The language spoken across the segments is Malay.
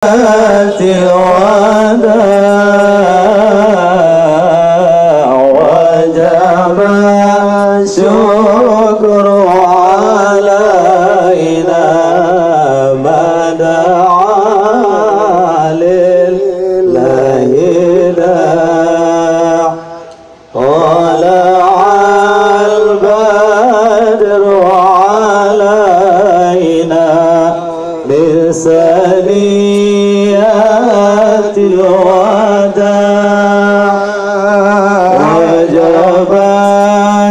الوداع وجب الشكر علينا ما دعا لله داع طلع البدر علينا بثنيات الوداع وجب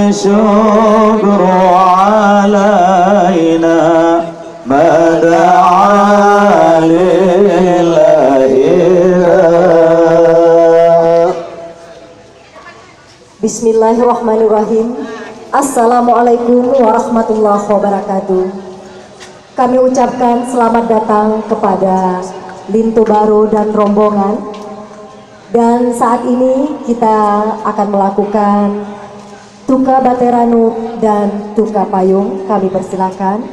الشكر علينا ما دعا لله داع. Bismillahirrahmanirrahim. Assalamualaikum warahmatullahi wabarakatuh. Kami ucapkan selamat datang kepada Lintu Baru dan rombongan. Dan saat ini kita akan melakukan Tuka Bateranu dan Tuka Payung. Kami persilakan.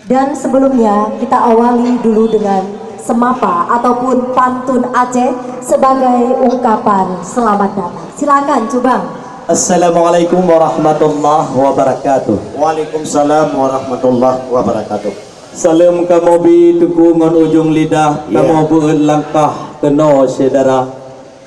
Dan sebelumnya kita awali dulu dengan semapa ataupun pantun Aceh sebagai ungkapan selamat datang. Silakan Cubang. Assalamualaikum warahmatullahi wabarakatuh. Waalaikumsalam warahmatullahi wabarakatuh. Salam kamu bi tuku ngon ujung lidah, kamu beut langkah keno saudara.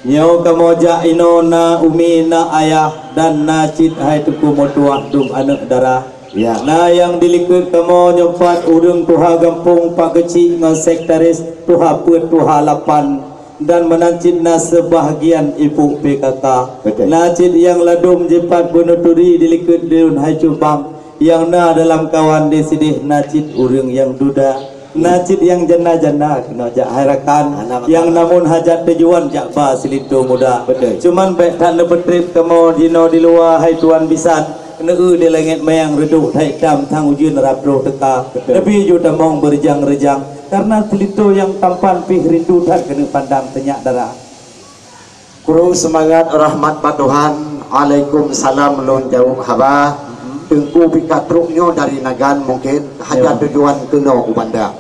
Nyo kamu ja inona umina ayah dan nacit hai tuku motuah dum anak darah. Ya. Nah yang dilikut kamu nyempat urung tuha gampung pak kecil ngon sektaris tuha put tuha lapan dan menancit nas sebahagian ibu PKK. Betul. Nacit yang ladum jepat bunuturi dilikut diun hai cubang yang na dalam kawan di sini nacit urung yang duda. Nacit yang jana-jana kena jak harakan yang namun hajat tujuan jak ba silitu muda. Betul. Cuman baik tak lepetrip kamu dino di luar hai tuan bisan kena di langit mayang reduh hai dam tang ujun rabro teka. Tapi juta mong berjang-rejang karena silitu yang tampan pih rindu dan kena pandang tenyak darah. Kurung semangat rahmat Pak Tuhan. Waalaikumsalam lon jauh haba. Tengku pikat truknya dari Nagan mungkin hajat tujuan kena ubanda.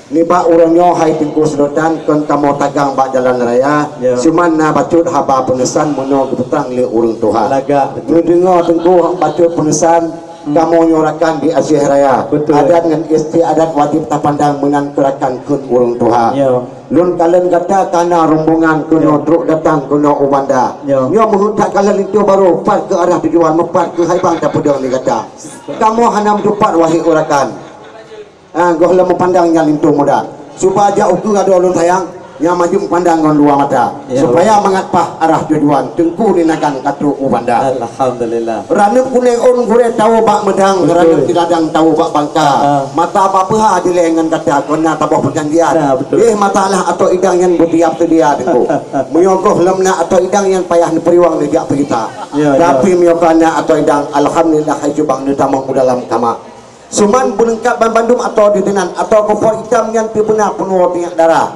Ni pak orangnya hai tengku sedotan kan kamu tagang bak jalan raya. Cuman na bacut haba penesan mono kepetang le urang Tuhan. Laga. Dengar tengku bacut penesan kamu nyorakan di Aceh Raya. Betul. Adat dengan istiadat wajib tapandang menang kerakan kun urang Tuhan. Lun kalian kata karena rombongan kuno truk datang kuno ubanda. Nyo menghutak kalian itu baru pat ke arah tujuan mepat ke haibang tak pedang ni kata. Kamu hanya menjupat wahai urakan. Goh lemu pandang yang lintu muda. Supaya jauh ke ada ulun sayang yang maju pandang dengan dua mata. Supaya mengatpah arah tujuan tengku dinakan katu ubanda. Alhamdulillah. Ranep kuning on gure tahu bak medang, ranep tidadang tahu bak bangka. Mata apa-apa ha dilengan kata kena tabuh perjanjian. Matalah atau idang yang bertiap tu dia tengku. Menyogoh lemna atau idang yang payah periwang ni dia kita. Tapi miokana atau idang alhamdulillah hai jubang ni tamang dalam kama. Suman penengkap Bandung atau di tenan atau kompor hitam yang benar penuh minyak darah.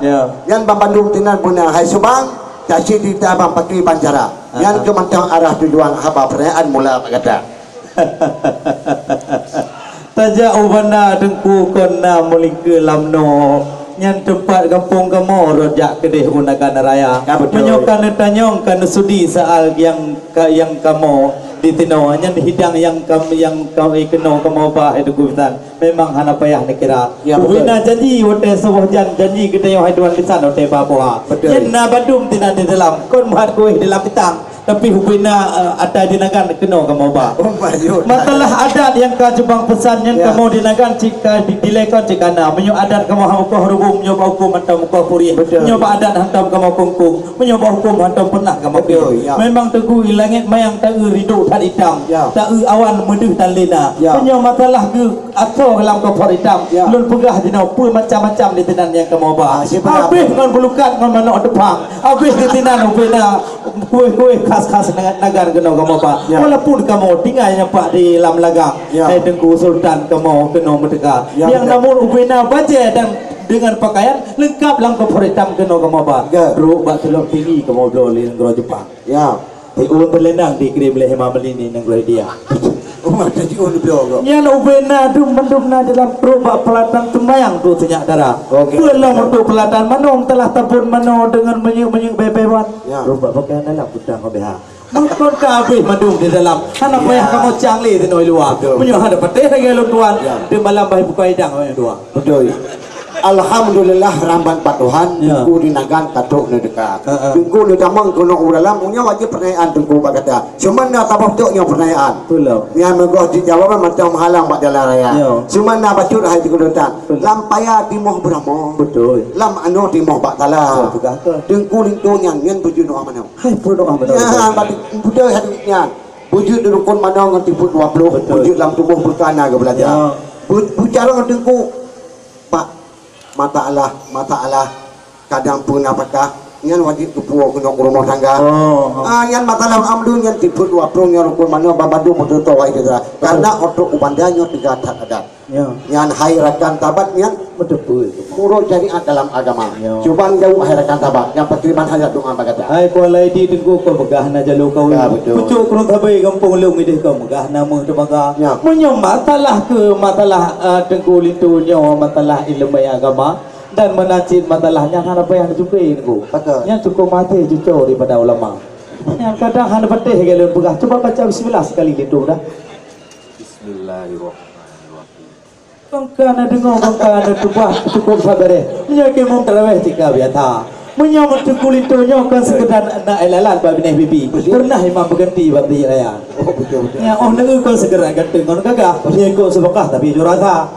Yang Bandung tenan benar hai subang kasih di tabang pati banjara. Yang kemantang arah tujuan haba perayaan mula kata. Tajak ubana tengku kena mulike lamno yang tempat kampung kamu rojak kedih unakan raya. Menyokan tanyong kan sudi soal yang kamu di tino yang hidang yang kami kena kamu bah itu kubitan memang hana payah nak kira. Bina janji hotel sebuah janji kita yang hiduan pisan hotel bawa. Yang na Bandung tina di dalam kon muat kuih dalam pitang. Tapi hubina ada di Nagan kena kamu bah. Masalah adat yang kau jubang pesan yang kamu di Nagan jika dilekan jika na menyo adat kamu hamukah rubung menyoba hukum hantam mukah puri menyoba adat hantam kamu kungkung menyoba hukum hantam pernah kamu pilih. Memang teguh langit mayang tak riduk dan hitam tak awan meduh dan lena menyoba masalah ke atau dalam kapal hitam lun pegah di pun macam-macam di tenan yang kamu bah. Habis dengan bulukan dengan manok depang habis di tenan hubina kuih-kuih khas Nagan kena kamu apa walaupun kamu tinggal nyampak di dalam lagang Tengku Sultan kamu kena merdeka yang namun ubina baca dan dengan pakaian lengkap lang kapur hitam kena kamu apa ruk bak telok tinggi kamu boleh negara Jepang tiun berlendang di kiri boleh hema melini negara dia Mata jiun blogo. Yang ubena dum mendumna dalam perubah pelatan sembayang tu senyak darah. Belum untuk pelatan manong telah tabun mano dengan menyuk bebewan. Rubah pakaian dalam putang KBH. Mungkin kabeh madum di dalam. Anak payah kamu cangli di noi luar. Menyuk ada pateh lagi lu tuan. Di malam bayi buka hidang orang dua. Betul. Alhamdulillah ramban patuhan tunggu dinagan katuk ne dekat. Tunggu ne damang kono uralam punya wajib pertanyaan tunggu bagata. Cuma nak tabah tok nya pertanyaan. Betul. Yang megoh dijawab macam halang bak jalan raya. Cuma nak bacut hai tiku datang. Lam paya timoh beramo. Betul. Lam anu timoh bak tala. Tunggu lintu nyan bujud doa mana. Hai pun doa mana. Ya bagi budaya hadisnya. Bujud rukun mana ngan tipu 20. Bujud lam tubuh berkana ke belajar. Bicara tunggu Pak mata Allah kadang pun apakah ngan wajib kepuo kena rumah tangga ngan mata Allah amdu ngan tipu 20 ngan rukun mana babadu motor tawa itu karena otok ubandanya 3 adat ngan hairakan tabat ngan betul murut syariat dalam agama cuba jauh hairakan tabat yang pertama hayat doa bagata hai kualai di tengku kau megah na jalu kau pucuk kurang tabai kampung leung ide kau megah nama tu megah menyom matalah ke matalah tengku lintunya matalah ilmu agama dan menacit matalahnya hana apa yang disukai tengku yang cukup mati jujur daripada ulama yang kadang hana patih galon pegah coba baca bismillah sekali lintu dah bismillahirrahmanirrahim Kangkana dengar kangkana tubah cukup sabar menyaki mung terawih jika biasa menyamut kulitonya kan sekedar nak elalan bab bineh bibi pernah imam berganti bab di raya ya oh nak kau segera ganti kau gagah dia kau sebekah tapi jurasa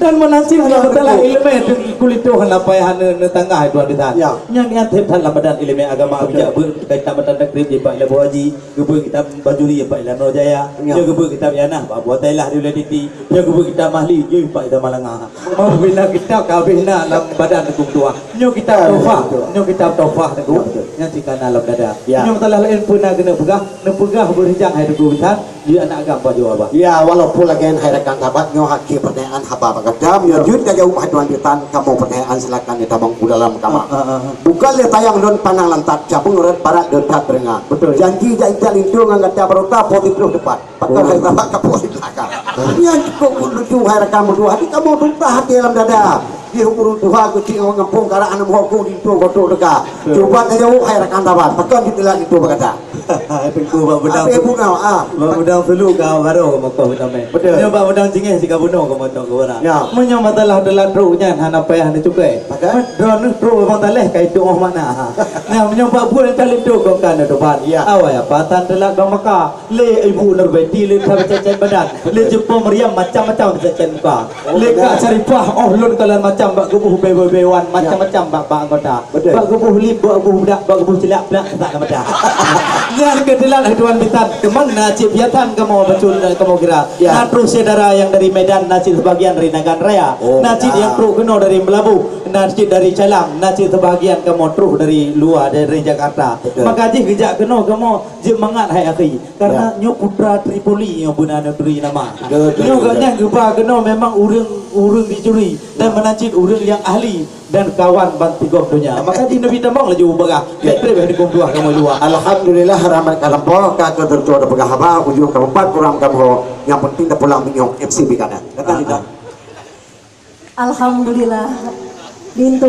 dan menasib hanya betul ilmu kulito hana payah hana tangah itu aditan yang tip tan badan ilmu agama bijak berkaitan badan takrib di Pak Labu Haji gebu kitab bajuri Pak Ilan Rojaya dia gebu kitab yanah Pak Buatailah di Uladiti dia gebu kitab mahli dia Pak Ida Malangah mau bina kitab kabehna dalam badan hukum tua nyo kitab taufah tu yang cikana dalam dada nyo telah lain pun nak kena pegah berhijang hai tu bitan dia anak agama jawab ya walaupun lagi hairakan tabat nyo haki pertanyaan haba bagadam ya jud ka jauh haduan ditan kamu pertanyaan silakan ditabang dalam kamar bukan le tayang don panang lantat cabung urat barat dekat beringat janji jaitan itu ngangkat barota poti puluh depan pakar hai tabak ka poti belakang yang cukup lucu hairakan berdua hati kamu tumpah hati dalam dada di hukum Tuhan kecil orang kampung karena anak hukum di tu kotor dekat coba jauh hairakan tabat pakar ditelan itu berkata tengku bab bedang apa ibu kau bab bedang flu kau baru kau kau tamai betul nyo bab bedang jingeh jika bunuh kau motor kau orang menyo matalah dalam runya hana payah hana cukai drone ru bang taleh kai tu oh mana nah menyo bab pun kali tu kau kan depan awai apa tan telah kau maka le ibu lerbeti le cecen badan le jumpa meriam macam-macam cecen muka le ka caripah oh lun kalan macam bak gubuh bewan macam-macam bak anggota bak gubuh lip bak gubuh budak bak gubuh celak pelak tak ada yang kedelan tuan bitan kemang nacip biatan kamu betul kamu kira natru saudara yang dari Medan nacip sebagian dari Nagan Raya nacip yang tru kena dari Melabu nacip dari Calang nacip sebagian kamu tru dari luar dari Jakarta maka jih gejak kena kamu je mangat hai akhi karena nyo putra Tripoli nyo buna negeri nama nyo gaknya gepa kena memang urang dicuri dan menacip urang yang ahli dan kawan bantigom dunia maka di Nabi tambang laju bagah trip di kumpuah kamu luar alhamdulillah rahmat kalampo ka ketertua da pegahaba ujung keempat kurang kamu yang penting da pulang minyong FCB kana alhamdulillah bintu